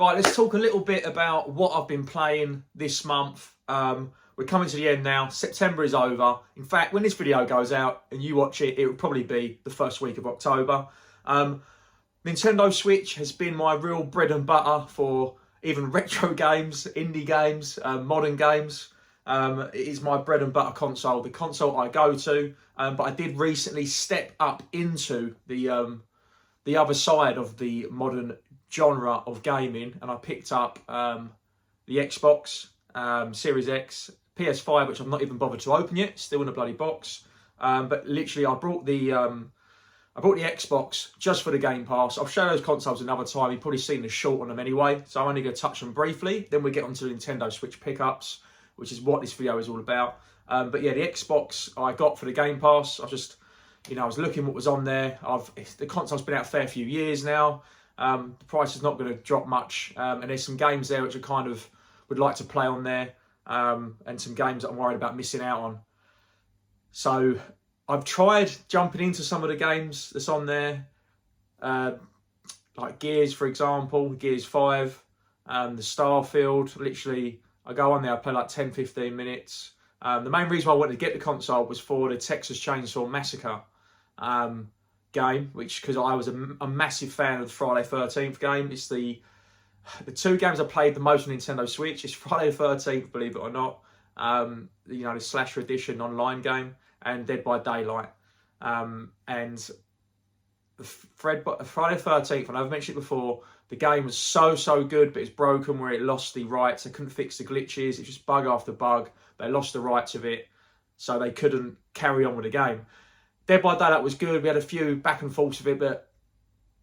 Right, let's talk a little bit about what I've been playing this month. We're coming to the end now. September is over. In fact, when this video goes out and you watch it, it will probably be the first week of October. Nintendo Switch has been my real bread and butter for even retro games, indie games, modern games. It is my bread and butter console, the console I go to. But I did recently step up into the other side of the modern genre of gaming, and I picked up the Xbox Series X, PS5, which I've not even bothered to open yet, still in a bloody box. But literally, I brought the Xbox just for the Game Pass. I'll show those consoles another time. You've probably seen the short on them anyway, so I'm only going to touch them briefly. Then we get onto the Nintendo Switch pickups, which is what this video is all about. But yeah, the Xbox I got for the Game Pass. I was looking what was on there. The console's been out a fair few years now. The price is not going to drop much, and there's some games there which I kind of would like to play on there, and some games that I'm worried about missing out on. So I've tried jumping into some of the games that's on there, like Gears, for example, Gears 5, the Starfield. Literally, I go on there, I play like 10-15 minutes. The main reason why I wanted to get the console was for the Texas Chainsaw Massacre game, because I was a massive fan of the Friday 13th game. It's the two games I played the most on Nintendo Switch. It's Friday the 13th, believe it or not. The slasher edition online game, and Dead by Daylight. And Friday the 13th, and I've mentioned it before, the game was so good, but it's broken where it lost the rights. They couldn't fix the glitches. It's just bug after bug. They lost the rights of it, so they couldn't carry on with the game. Dead by Daylight was good. We had a few back and forths of it, but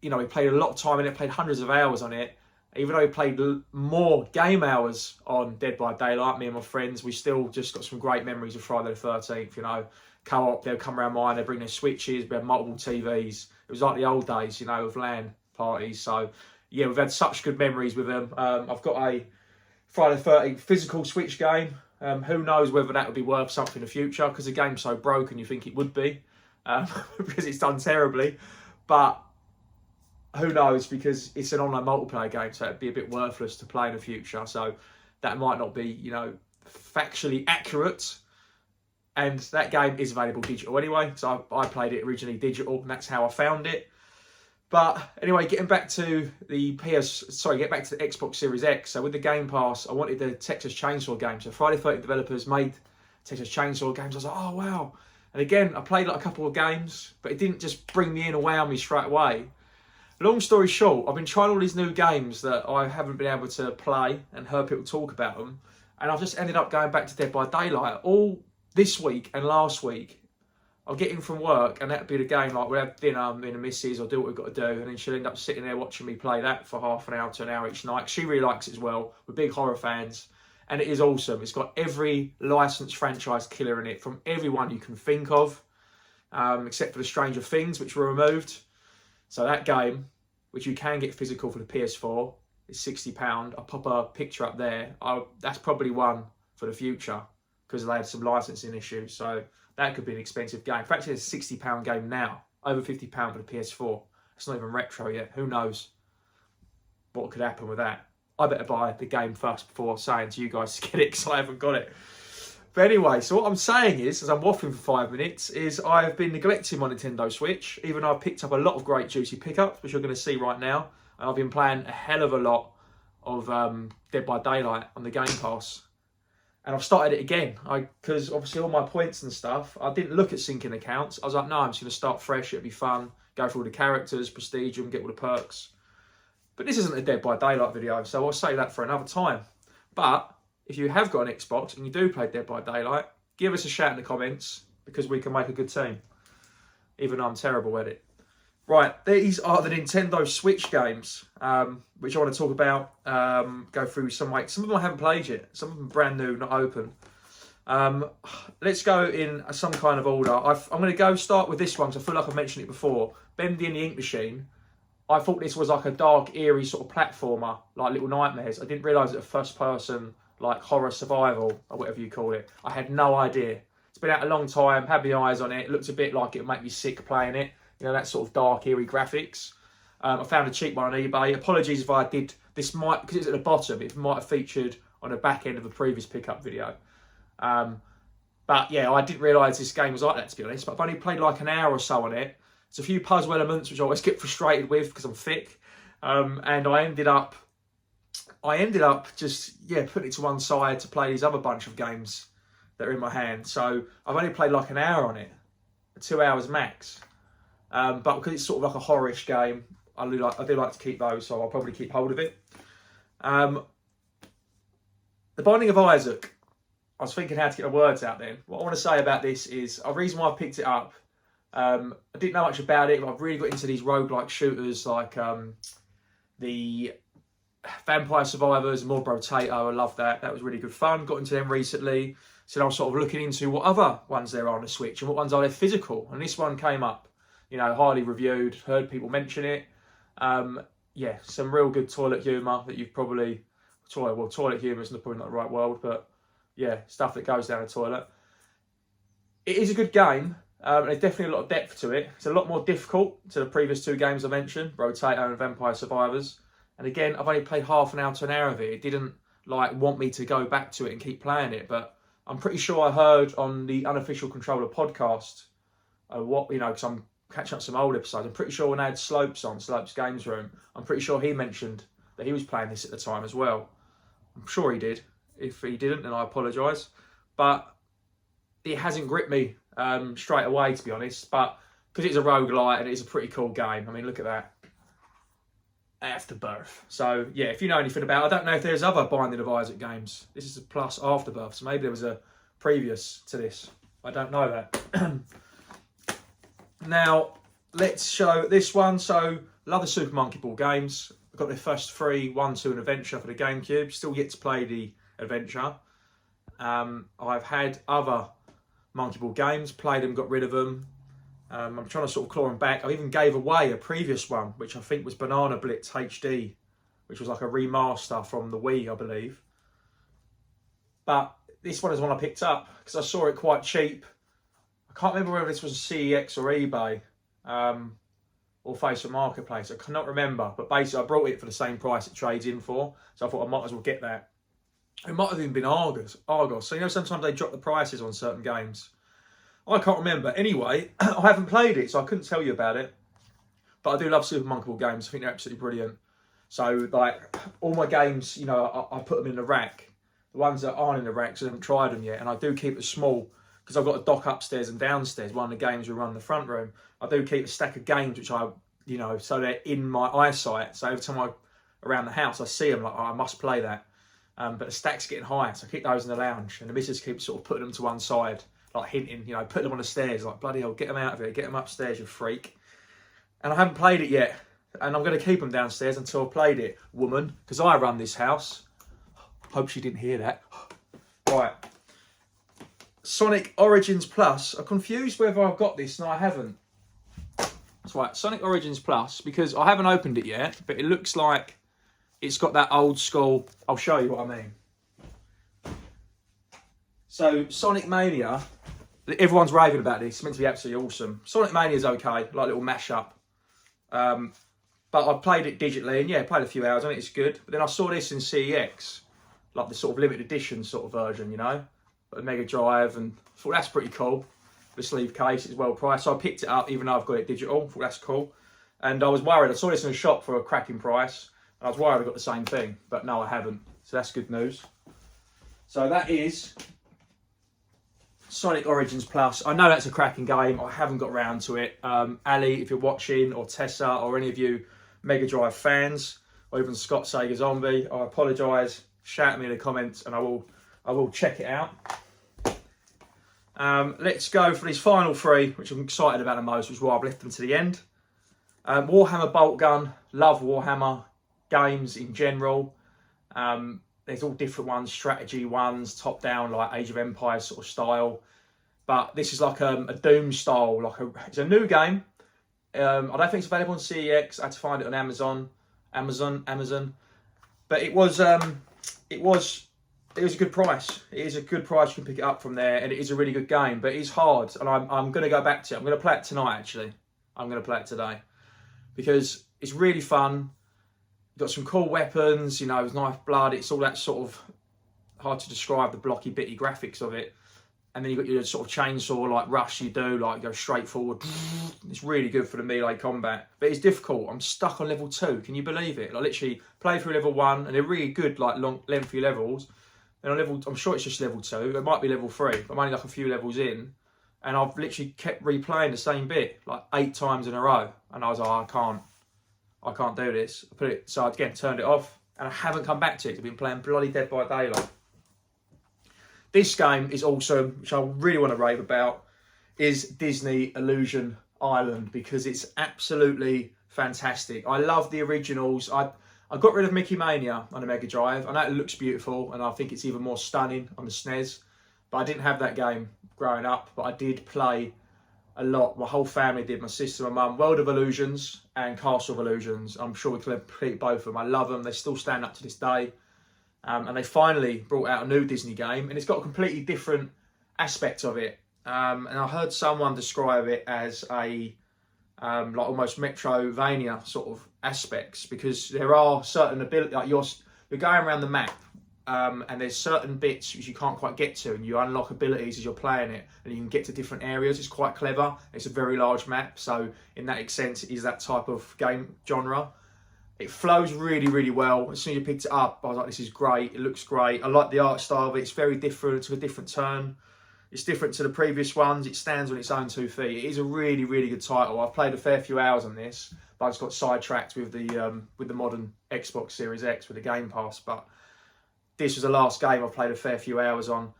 we played a lot of time in it, played hundreds of hours on it. Even though we played more game hours on Dead by Daylight, me and my friends, we still just got some great memories of Friday the 13th. Co-op, they'll come around mine, they'll bring their Switches, we had multiple TVs. It was like the old days, of LAN parties. So, yeah, we've had such good memories with them. I've got a Friday the 13th physical Switch game. Who knows whether that would be worth something in the future, because the game's so broken you think it would be, because it's done terribly. But who knows, because it's an online multiplayer game, so it'd be a bit worthless to play in the future. So that might not be, factually accurate. And that game is available digital anyway, so I played it originally digital, and that's how I found it. But anyway, getting back to the Xbox Series X. So with the Game Pass, I wanted the Texas Chainsaw game. So Friday the 13th developers made Texas Chainsaw games. I was like, oh wow. And again, I played like a couple of games, but it didn't just bring me in and wow me straight away. Long story short, I've been trying all these new games that I haven't been able to play and heard people talk about them. And I've just ended up going back to Dead by Daylight all this week and last week. I'll get in from work, and that'd be the game, like we'll have dinner, me and the missus, I'll do what we've got to do, and then she'll end up sitting there watching me play that for half an hour to an hour each night. She really likes it as well. We're big horror fans, and it is awesome. It's got every licensed franchise killer in it, from everyone you can think of, except for the Stranger Things, which were removed. So that game, which you can get physical for the PS4, is £60. I'll pop a picture up there. That's probably one for the future, because they had some licensing issues. So that could be an expensive game. In fact, it's a £60 game now, over £50 for the PS4. It's not even retro yet. Who knows what could happen with that? I better buy the game first before saying to you guys to get it, because I haven't got it. But anyway, so what I'm saying is, as I'm waffling for 5 minutes, is I've been neglecting my Nintendo Switch, even though I've picked up a lot of great juicy pickups, which you're going to see right now. And I've been playing a hell of a lot of Dead by Daylight on the Game Pass. And I've started it again, because obviously all my points and stuff, I didn't look at syncing accounts. I was like, no, I'm just going to start fresh, it'll be fun, go through all the characters, prestige them, get all the perks. But this isn't a Dead by Daylight video, so I'll save that for another time. But if you have got an Xbox and you do play Dead by Daylight, give us a shout in the comments, because we can make a good team, even though I'm terrible at it. Right, these are the Nintendo Switch games, which I want to talk about, go through some way. Some of them I haven't played yet, some of them brand new, not open. Let's go in some kind of order. I'm going to go start with this one, because I feel like I've mentioned it before. Bendy and the Ink Machine. I thought this was like a dark, eerie sort of platformer, like Little Nightmares. I didn't realise it was a first-person, like horror survival, or whatever you call it. I had no idea. It's been out a long time, had my eyes on it. It looked a bit like it would make me sick playing it. That sort of dark, eerie graphics. I found a cheap one on eBay. Apologies if I did this might, because it's at the bottom, it might have featured on the back end of a previous pickup video. But yeah, I didn't realise this game was like that, to be honest. But I've only played like an hour or so on it. There's a few puzzle elements which I always get frustrated with because I'm thick. And I ended up just, yeah, putting it to one side to play these other bunch of games that are in my hand. So I've only played like an hour on it, 2 hours max. But because it's sort of like a horror-ish game, I do like to keep those, so I'll probably keep hold of it. The Binding of Isaac. I was thinking how to get the words out then. What I want to say about this is, a reason why I picked it up, I didn't know much about it, but I've really got into these roguelike shooters like the Vampire Survivors, More Potato. I love that. That was really good fun. Got into them recently. So I was sort of looking into what other ones there are on the Switch and what ones are there physical. And this one came up, you know, highly reviewed, heard people mention it. Yeah, some real good toilet humour that you've probably... toilet humour is probably not the right word, but yeah, stuff that goes down the toilet. It is a good game. There's definitely a lot of depth to it. It's a lot more difficult to the previous two games I mentioned, Rotato and Vampire Survivors. And again, I've only played half an hour to an hour of it. It didn't like want me to go back to it and keep playing it, but I'm pretty sure I heard on the Unofficial Controller podcast, because I'm catching up some old episodes. I'm pretty sure when I had Slopes on, Slopes Games Room, I'm pretty sure he mentioned that he was playing this at the time as well. I'm sure he did. If he didn't, then I apologise. But it hasn't gripped me straight away, to be honest. But because it's a roguelite and it's a pretty cool game. I mean, look at that. Afterbirth. So, yeah, if you know anything about it, I don't know if there's other Binding of Isaac games. This is a plus Afterbirth, so maybe there was a previous to this. I don't know that. Now, let's show this one. So, love the Super Monkey Ball games. I've got the first three, 1, 2 and Adventure for the GameCube. Still yet to play the Adventure. I've had other Monkey Ball games, played them, got rid of them. I'm trying to sort of claw them back. I even gave away a previous one, which I think was Banana Blitz HD, which was like a remaster from the Wii, I believe. But this one is one I picked up because I saw it quite cheap. I can't remember whether this was CEX or eBay or Facebook Marketplace. I cannot remember, but basically I brought it for the same price it trades in for, so I thought I might as well get that. It might have even been Argos. So, you know, sometimes they drop the prices on certain games. I can't remember. Anyway, I haven't played it, so I couldn't tell you about it. But I do love Super Monkey Ball games. I think they're absolutely brilliant. So, like, all my games, you know, I put them in the rack. The ones that aren't in the rack, so I haven't tried them yet. And I do keep it small, because I've got a dock upstairs and downstairs. One of the games we run in the front room. I do keep a stack of games, which I, you know, so they're in my eyesight. So every time I around the house, I see them, like, oh, I must play that. But the stack's getting high, so I keep those in the lounge. And the missus keeps sort of putting them to one side, like hinting, you know, put them on the stairs, like, bloody hell, get them out of here, get them upstairs, you freak. And I haven't played it yet. And I'm going to keep them downstairs until I've played it, woman, because I run this house. Hope she didn't hear that. Right. Sonic Origins Plus. I'm confused whether I've got this. No, I haven't. That's right, Sonic Origins Plus, because I haven't opened it yet, but it looks like it's got that old school... I'll show you what I mean. So, Sonic Mania, everyone's raving about this. It's meant to be absolutely awesome. Sonic Mania is okay, like a little mashup. But I played it digitally, and yeah, played a few hours on it, it's good. But then I saw this in CEX, like the sort of limited edition sort of version, you know, like the Mega Drive, and I thought that's pretty cool. The sleeve case is well priced, so I picked it up even though I've got it digital. I thought that's cool. And I was worried, I saw this in a shop for a cracking price, and I was worried I got the same thing, but no, I haven't. So that's good news. So that is Sonic Origins Plus. I know that's a cracking game. I haven't got round to it. Ali, if you're watching, or Tessa, or any of you Mega Drive fans, or even Scott Sega Zombie, I apologise. Shout at me in the comments, and I will check it out. Let's go for these final three, which I'm excited about the most, which is why I've left them to the end. Warhammer Bolt Gun. Love Warhammer games in general. There's all different ones, strategy ones, top down, like Age of Empires sort of style. But this is like a Doom style, it's a new game. I don't think it's available on CEX. I had to find it on Amazon. But it was a good price. It is a good price. You can pick it up from there, and it is a really good game. But it's hard, and I'm going to go back to it. I'm going to play it tonight. Actually, I'm going to play it today because it's really fun. got some cool weapons, you know, with knife blood. It's all that sort of hard to describe, the blocky, bitty graphics of it. And then you've got your sort of chainsaw like rush you do, like go straight forward. It's really good for the melee combat, but it's difficult. I'm stuck on level 2. Can you believe it? I literally play through level 1, and they're really good, like long, lengthy levels. And on level, I'm sure it's just level 2. It might be level 3. I'm only like a few levels in, and I've literally kept replaying the same bit like 8 times in a row. And I was like, I can't do this. I put it, so I again turned it off, and I haven't come back to it. I've been playing bloody Dead by Daylight. This game is awesome, which I really want to rave about, is Disney Illusion Island, because it's absolutely fantastic. I love the originals. I got rid of Mickey Mania on the Mega Drive. I know it looks beautiful, and I think it's even more stunning on the SNES, but I didn't have that game growing up, but I did play a lot. My whole family did, my sister, my mum. World of Illusions and Castle of Illusions. I'm sure we could complete both of them. I love them. They still stand up to this day. And they finally brought out a new Disney game, and it's got a completely different aspect of it. And I heard someone describe it as a like almost Metrovania sort of aspects, because there are certain abilities, like you're going around the map, and there's certain bits which you can't quite get to, and you unlock abilities as you're playing it, and you can get to different areas. It's quite clever. It's a very large map, so in that sense, it is that type of game genre. It flows really, really well. As soon as you picked it up, I was like, this is great. It looks great. I like the art style of it. It's very different. It took a different turn. It's different to the previous ones. It stands on its own 2 feet. It is a really, really good title. I've played a fair few hours on this, but I just got sidetracked with the modern Xbox Series X with the Game Pass. But this was the last game I've played a fair few hours on.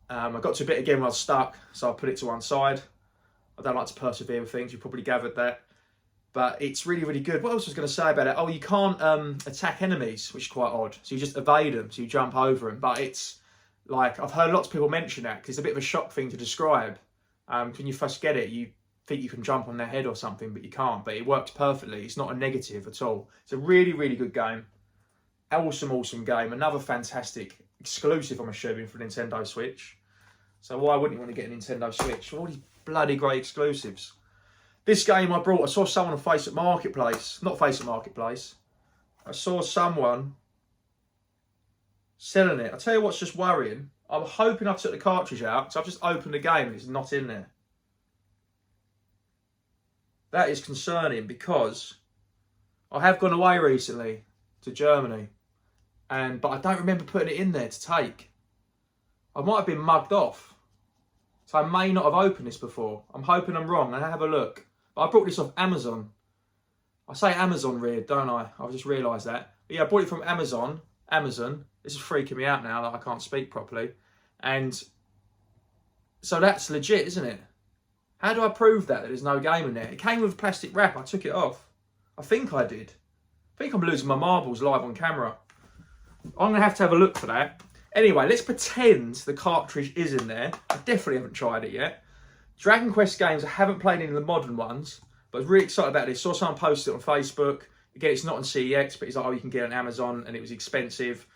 I got to a bit again when I was stuck, so I put it to one side. I don't like to persevere with things. You probably gathered that. But it's really, really good. What else was I going to say about it? Oh, you can't attack enemies, which is quite odd. So you just evade them, so you jump over them. But it's like, I've heard lots of people mention that, because it's a bit of a shock thing to describe. When you first get it, you think you can jump on their head or something, but you can't. But it works perfectly. It's not a negative at all. It's a really, really good game. Awesome, awesome game. Another fantastic exclusive, I'm assuming, for Nintendo Switch. So why wouldn't you want to get a Nintendo Switch? All these bloody great exclusives. This game I brought, I saw someone on Facebook Marketplace, not Facebook Marketplace. I saw someone selling it. I tell you what's just worrying. I'm hoping I've took the cartridge out, so I've just opened the game and it's not in there. That is concerning, because I have gone away recently to Germany, but I don't remember putting it in there to take. I might have been mugged off. So I may not have opened this before. I'm hoping I'm wrong. I'll have a look. But I brought this off Amazon. I say Amazon weird, don't I? I've just realised that. But yeah, I bought it from Amazon. This is freaking me out now that I can't speak properly. And so that's legit, isn't it? How do I prove that there's no game in there? It came with plastic wrap. I took it off. I think I did. I think I'm losing my marbles live on camera. I'm going to have a look for that. Anyway, let's pretend the cartridge is in there. I definitely haven't tried it yet. Dragon Quest games, I haven't played any of the modern ones, but I was really excited about this. Saw someone post it on Facebook. Again, it's not on CEX, but it's like, oh, you can get it on Amazon, and it was expensive.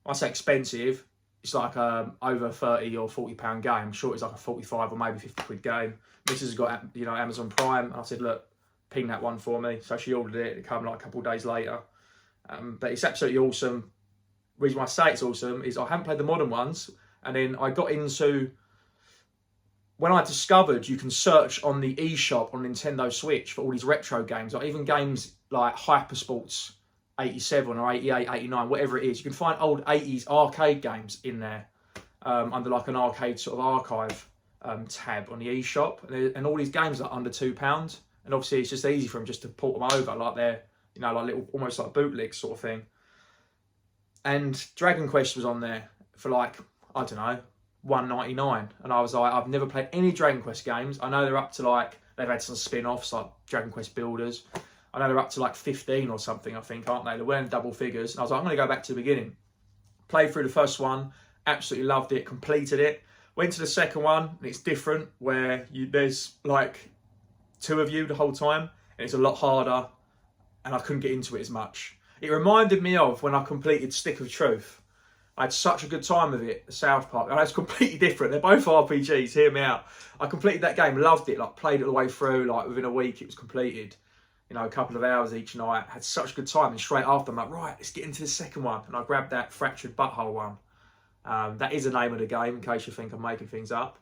I say expensive, it's like over 30 or £40 game. I'm sure it's like a 45 or maybe 50 quid game. Mrs. has got, you know, Amazon Prime, and I said, look, ping that one for me. So she ordered it. It came like a couple of days later. But it's absolutely awesome. The reason why I say it's awesome is I haven't played the modern ones, and then I got into, when I discovered you can search on the eShop on Nintendo Switch for all these retro games, like even games like Hypersports 87 or 88, 89, whatever it is, you can find old 80s arcade games in there under like an arcade sort of archive tab on the eShop, and all these games are under £2, and obviously it's just easy for them just to port them over, like they're, you know, like little, almost like bootlegs sort of thing. And Dragon Quest was on there for like, I don't know, $1.99, and I was like, I've never played any Dragon Quest games. I know they're up to like, they've had some spin-offs like Dragon Quest Builders. I know they're up to like 15 or something, I think, aren't they? They're wearing double figures. And I was like, I'm going to go back to the beginning. Played through the first one, absolutely loved it, completed it. Went to the second one, and it's different, where there's like 2 of you the whole time, and it's a lot harder, and I couldn't get into it as much. It reminded me of when I completed Stick of Truth. I had such a good time with it, South Park. And it's completely different. They're both RPGs, hear me out. I completed that game, loved it, like played it all the way through, like within a week it was completed. you know, a couple of hours each night. Had such a good time, and straight after I'm like, right, let's get into the second one, and I grabbed that fractured butthole one. That is the name of the game, in case you think I'm making things up.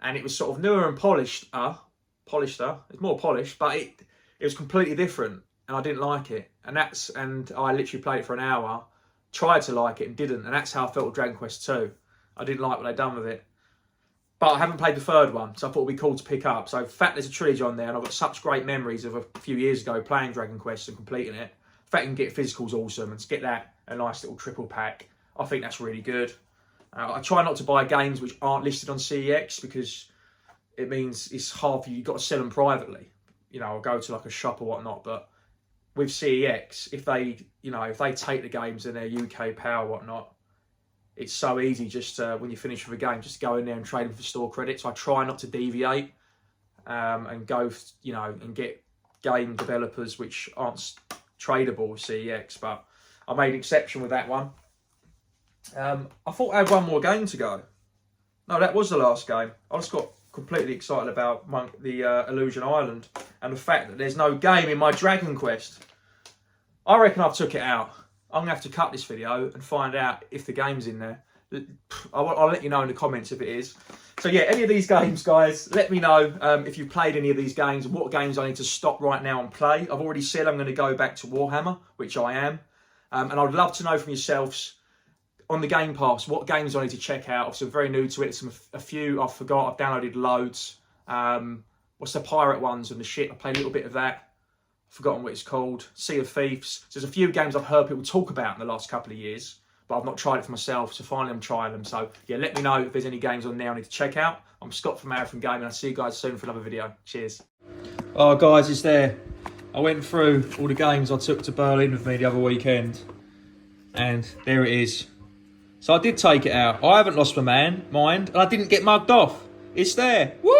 And it was sort of newer and polished. It's more polished, but it was completely different, and I didn't like it. And I literally played it for an hour, tried to like it and didn't. And that's how I felt with Dragon Quest 2. I didn't like what they'd done with it. But I haven't played the third one, so I thought it'd be cool to pick up. So the fact there's a trilogy on there, and I've got such great memories of a few years ago playing Dragon Quest and completing it. The fact you can get physical's awesome, and to get that a nice little triple pack, I think that's really good. I try not to buy games which aren't listed on CEX, because it means it's hard for you. You've got to sell them privately. You know, I'll go to like a shop or whatnot. But with CEX, if they take the games in their UK power or whatnot, it's so easy just when you finish with a game, just go in there and trade them for store credit. So I try not to deviate and go, and get game developers which aren't tradable with CEX. But I made an exception with that one. I thought I had one more game to go. No, that was the last game. I just got completely excited about the Illusion Island and the fact that there's no game in my Dragon Quest. I reckon I've took it out. I'm going to have to cut this video and find out if the game's in there. I'll let you know in the comments if it is. So yeah, any of these games, guys, let me know if you've played any of these games and what games I need to stop right now and play. I've already said I'm going to go back to Warhammer, which I am. And I'd love to know from yourselves on the Game Pass what games I need to check out. Obviously, I'm very new to it. A few I forgot. I've downloaded loads. What's the pirate ones and the shit? I played a little bit of that. I've forgotten what it's called. Sea of Thieves. So there's a few games I've heard people talk about in the last couple of years, but I've not tried it for myself. So finally, I'm trying them. So yeah, let me know if there's any games on there I need to check out. I'm Scott from Marathon Gaming. I'll see you guys soon for another video. Cheers. Oh, guys, it's there. I went through all the games I took to Berlin with me the other weekend, and there it is. So I did take it out. I haven't lost my mind, and I didn't get mugged off. It's there. Woo!